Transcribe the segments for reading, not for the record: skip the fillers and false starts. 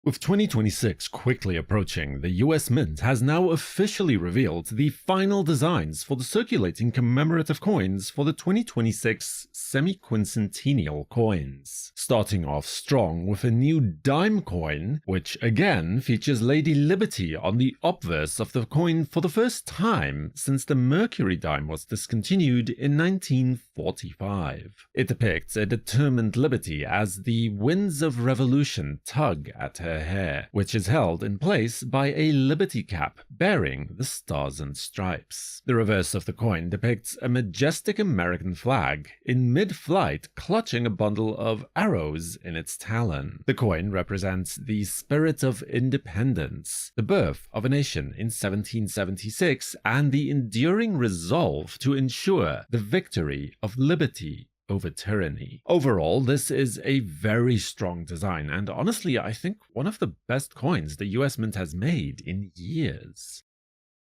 With 2026 quickly approaching, the US Mint has now officially revealed the final designs for the circulating commemorative coins for the 2026 Semiquincentennial coins. Starting off strong with a new dime coin, which again features Lady Liberty on the obverse of the coin for the first time since the Mercury dime was discontinued in 1945. It depicts a determined Liberty as the winds of revolution tug at her hair, which is held in place by a liberty cap bearing the stars and stripes. The reverse of the coin depicts a majestic American flag in mid-flight clutching a bundle of arrows in its talon. The coin represents the spirit of independence, the birth of a nation in 1776, and the enduring resolve to ensure the victory of liberty over tyranny. Overall, this is a very strong design, and honestly, I think one of the best coins the US Mint has made in years.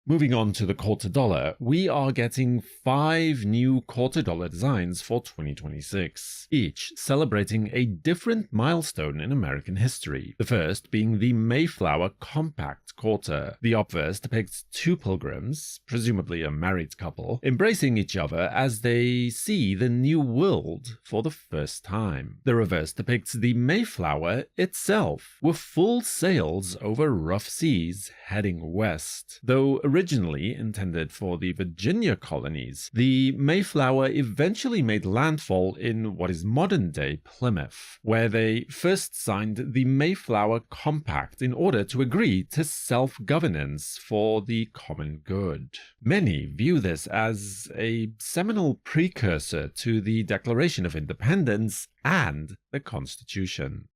Moving on to the quarter dollar, we are getting 5 new quarter dollar designs for 2026, each celebrating a different milestone in American history. The first being the Mayflower Compact quarter. The obverse depicts 2 pilgrims, presumably a married couple, embracing each other as they see the new world for the first time. The reverse depicts the Mayflower itself, with full sails over rough seas heading west. Though originally intended for the Virginia colonies, the Mayflower eventually made landfall in what is modern-day Plymouth, where they first signed the Mayflower Compact in order to agree to self-governance for the common good. Many view this as a seminal precursor to the Declaration of Independence and the Constitution,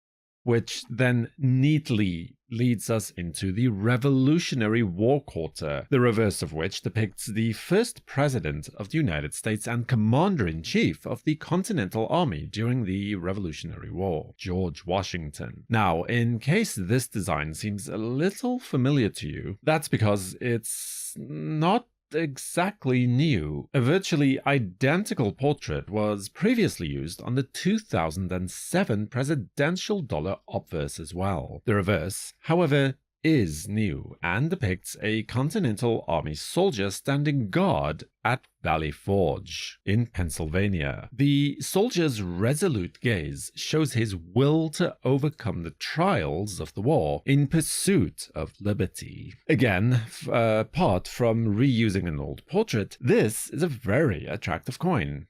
which then neatly leads us into the Revolutionary War quarter, the reverse of which depicts the first president of the United States and commander-in-chief of the Continental Army during the Revolutionary War, George Washington. Now, in case this design seems a little familiar to you, that's because it's not exactly new. A virtually identical portrait was previously used on the 2007 presidential dollar obverse as well. The reverse, however, is new and depicts a Continental Army soldier standing guard at Valley Forge in Pennsylvania. The soldier's resolute gaze shows his will to overcome the trials of the war in pursuit of liberty. Again, apart from reusing an old portrait, this is a very attractive coin.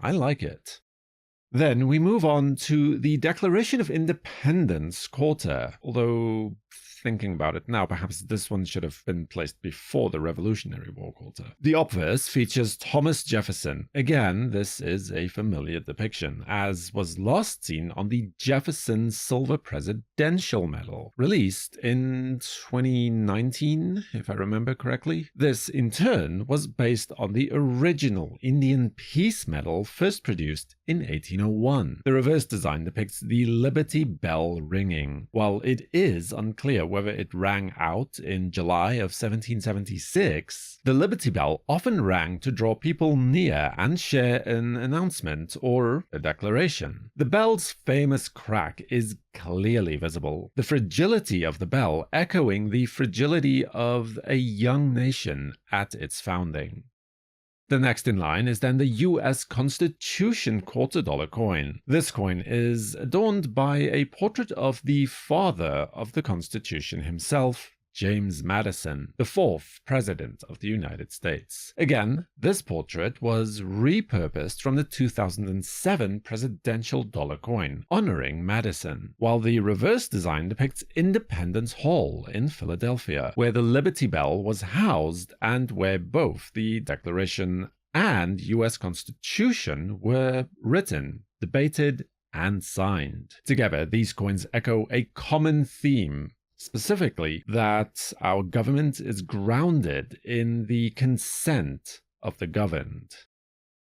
I like it. Then we move on to the Declaration of Independence quarter, although thinking about it now, perhaps this one should have been placed before the Revolutionary War quarter. The obverse features Thomas Jefferson. Again, this is a familiar depiction, as was last seen on the Jefferson Silver Presidential Medal, released in 2019, if I remember correctly. This, in turn, was based on the original Indian Peace Medal first produced in 1801. The reverse design depicts the Liberty Bell ringing. While it is unclear whether it rang out in July of 1776, the Liberty Bell often rang to draw people near and share an announcement or a declaration. The bell's famous crack is clearly visible, the fragility of the bell echoing the fragility of a young nation at its founding. The next in line is then the US Constitution quarter dollar coin. This coin is adorned by a portrait of the father of the Constitution himself, James Madison, the 4th President of the United States. Again, this portrait was repurposed from the 2007 presidential dollar coin, honoring Madison, while the reverse design depicts Independence Hall in Philadelphia, where the Liberty Bell was housed and where both the Declaration and US Constitution were written, debated, and signed. Together, these coins echo a common theme, specifically that our government is grounded in the consent of the governed.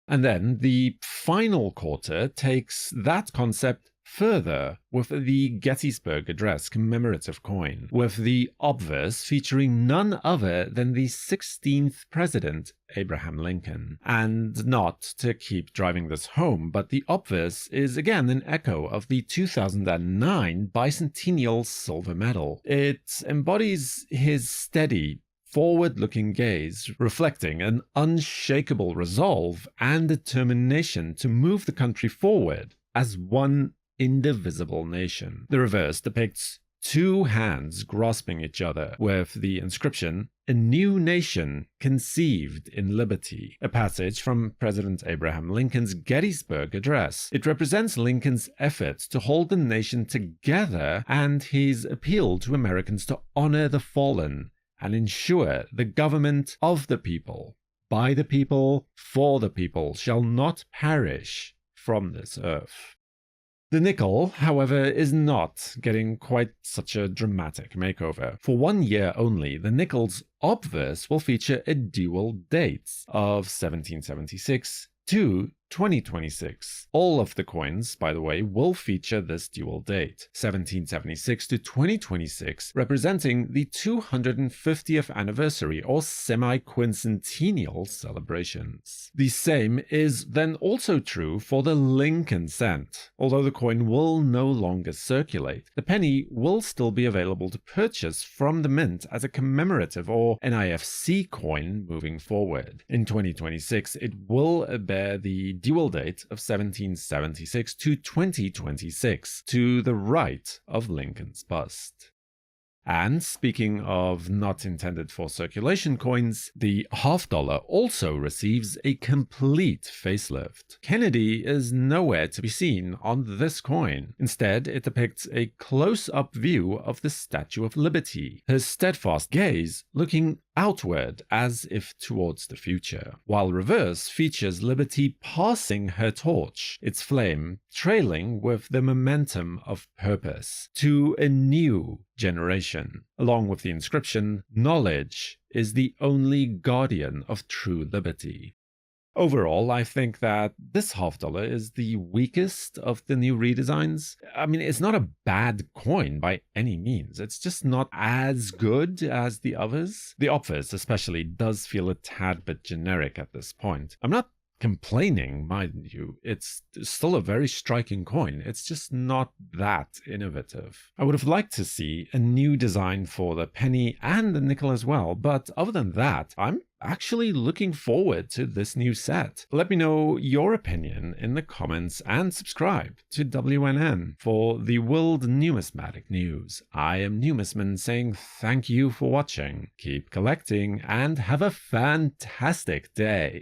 And then the final quarter takes that concept further with the Gettysburg Address commemorative coin, with the obverse featuring none other than the 16th President, Abraham Lincoln. And not to keep driving this home, but the obverse is again an echo of the 2009 bicentennial silver medal. It embodies his steady, forward-looking gaze, reflecting an unshakable resolve and determination to move the country forward as one indivisible nation. The reverse depicts two hands grasping each other, with the inscription, "A new nation conceived in liberty," a passage from President Abraham Lincoln's Gettysburg Address. It represents Lincoln's effort to hold the nation together and his appeal to Americans to honor the fallen and ensure the government of the people, by the people, for the people, shall not perish from this earth. The nickel, however, is not getting quite such a dramatic makeover. For 1 year only, the nickel's obverse will feature a dual date of 1776 to 2026. All of the coins, by the way, will feature this dual date, 1776 to 2026, representing the 250th anniversary or semiquincentennial celebrations. The same is then also true for the Lincoln cent. Although the coin will no longer circulate, the penny will still be available to purchase from the mint as a commemorative or NIFC coin moving forward. In 2026, it will bear the dual date of 1776 to 2026 to the right of Lincoln's bust. And speaking of not intended for circulation coins, the half-dollar also receives a complete facelift. Kennedy is nowhere to be seen on this coin. Instead, it depicts a close-up view of the Statue of Liberty, her steadfast gaze looking outward as if towards the future, while reverse features Liberty passing her torch, its flame trailing with the momentum of purpose to a new generation, along with the inscription, "Knowledge is the only guardian of true liberty." Overall, I think that this half-dollar is the weakest of the new redesigns. I mean, it's not a bad coin by any means. It's just not as good as the others. The obverse especially does feel a tad bit generic at this point. I'm not complaining, mind you. It's still a very striking coin. It's just not that innovative. I would have liked to see a new design for the penny and the nickel as well, but other than that, I'm actually looking forward to this new set. Let me know your opinion in the comments and subscribe to WNN for the World Numismatic News. I am Numisman saying thank you for watching, keep collecting, and have a fantastic day.